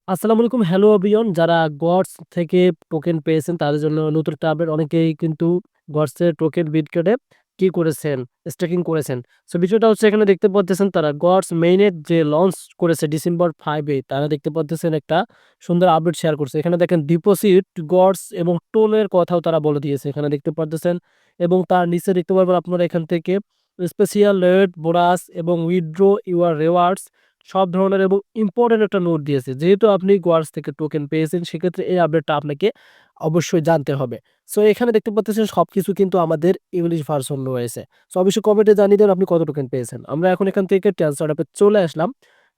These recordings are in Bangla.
আসসালামু আলাইকুম। হ্যালো এভরিওয়ান, যারা গডস থেকে টোকেন পেয়েছেন তাদের জন্য নতুন একটা আপডেট। অনেকেই কিন্তু গডসের টোকেন বিট করে কি করেছেন, স্টেকিং করেছেন। সো বিষয়টা হচ্ছে এখানে দেখতে পাচ্ছেন তারা গডস মেইনের যে লঞ্চ করেছে ডিসেম্বর 5 এ, তারা দেখতে পাচ্ছেন একটা সুন্দর আপডেট শেয়ার করছে। এখানে দেখেন ডিপোজিট গডস এবং টোনের কথাও তারা বলে দিয়েছে এখানে দেখতে পাচ্ছেন। এবং তার নিচে দেখতে পারবেন আপনারা এখান থেকে স্পেশাল রেট বোনাস এবং উইথড্র ইউর রিওয়ার্ডস সব ধরনের এবং ইম্পোর্টেন্ট একটা নোট দিয়েছে। যেহেতু আপনি গোয়ার্স থেকে টোকেন পেয়েছেন, সেক্ষেত্রে এই আপডেটটা আপনাকে অবশ্যই জানতে হবে। সো এখানে দেখতে পাচ্ছেন সবকিছু কিন্তু আমাদের ইংলিশ ভার্সন রয়েছে। সো অবশ্যই কমেন্টে জানিয়ে দেন আপনি কত টোকেন পেয়েছেন। আমরা এখন এখান থেকে ট্রান্সফার অ্যাপে চলে আসলাম।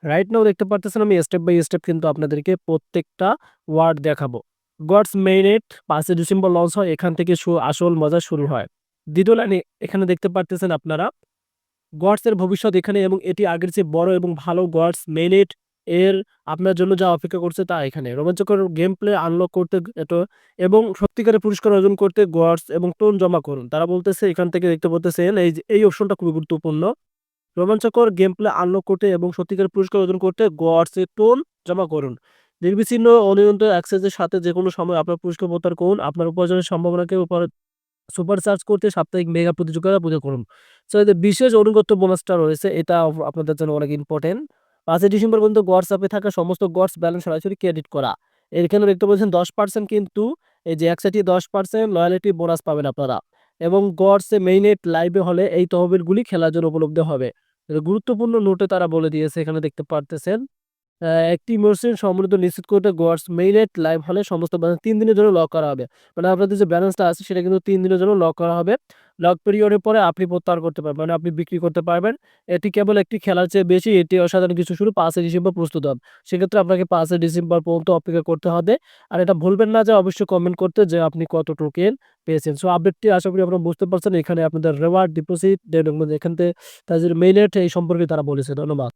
রাইট নাও দেখতে পাচ্ছেন আমি স্টেপ বাই স্টেপ কিন্তু আপনাদেরকে প্রত্যেকটা ওয়ার্ড দেখাবো। গডস মেইনেট 5 ডিসেম্বর লঞ্চ হয়। এখান থেকে আসল মজা শুরু হয়। দ্বিতীয় লাইনে এখানে দেখতে পারতেছেন আপনারা গডস এর ভবিষ্যৎ এখানে এবং এটি আগের চেয়ে বড় এবং ভালো গডস মেইনেট এর আপনার জন্য যা অপেক্ষা করছে তা এখানে রোমাঞ্চকর গেম প্লে আনলক করতে এটো এবং সত্যিকারের পুরস্কার অর্জন করতে গডস এবং টোন জমা করুন। তারা বলতেছে এখান থেকে দেখতে পাচ্ছেন এই অপশনটা খুবই গুরুত্বপূর্ণ। রোমাঞ্চকর গেম প্লে আনলক করতে এবং সত্যিকারের পুরস্কার অর্জন করতে গডস এর টোন জমা করুন। নির্বিচ্ছিন্ন অনিয়ন্ত্রিত অ্যাক্সেসের সাথে যেকোনো সময় আপনার পুরস্কার প্রত্যাহার করুন। আপনার উপার্জনের সম্ভাবনাকে সুপার চার্জ করতে সাপ্তাহিক মেগা প্রতিযোগিতা পূজা করুন। সো এতে বিশেষ অনুগত্য বোনাসটা রয়েছে, এটা আপনাদের জন্য অনেক ইম্পর্টেন্ট। 5 ডিসেম্বর পর্যন্ত হোয়াটসঅ্যাপে থাকা সমস্ত গডস ব্যালেন্স সরাসরি ক্রেডিট করা। এখানে দেখতে পাচ্ছেন 10% কিন্তু এই যে একসাথে 10% লয়ালিটি বোনাস পাবেন আপনারা। এবং গডস এ মেইনেট লাইভে হলে এই তহবিলগুলি খেলার জন্য উপলব্ধ হবে। এটা গুরুত্বপূর্ণ নোটে তারা বলে দিয়েছে, এখানে দেখতে পারতেছেন। একটি মসৃণ সমৃদ্ধ নিশ্চিত করতে গডস মেইনেট লাইভ হলে সমস্ত ব্যালেন্স ৩ দিনের জন্য লক করা হবে। মানে আপনাদের যে ব্যালেন্সটা আছে সেটা কিন্তু ৩ দিনের জন্য লক করা হবে। লক পিরিয়ডের পরে আপনি প্রত্যাহার করতে পারবেন। মানে আপনি বিক্রি করতে পারবেন। এটি কেবল একটি খেলার চেয়ে বেশি, এটি অসাধারণ কিছু শুরু ৫ ডিসেম্বর প্রস্তুত হন। সেক্ষেত্রে আপনাকে ৫ ডিসেম্বর পর্যন্ত অপেক্ষা করতে হবে। আর এটা ভুলবেন না যে অবশ্যই কমেন্ট করতে যে আপনি কত টোকেন পেয়েছেন। সো আপডেটটি আশা করি আপনারা বুঝতে পারছেন। এখানে আপনাদের রিওয়ার্ড ডিপোজিট এখান থেকে তাদের মেইনেট এই সম্পর্কে তারা বলেছে। ধন্যবাদ।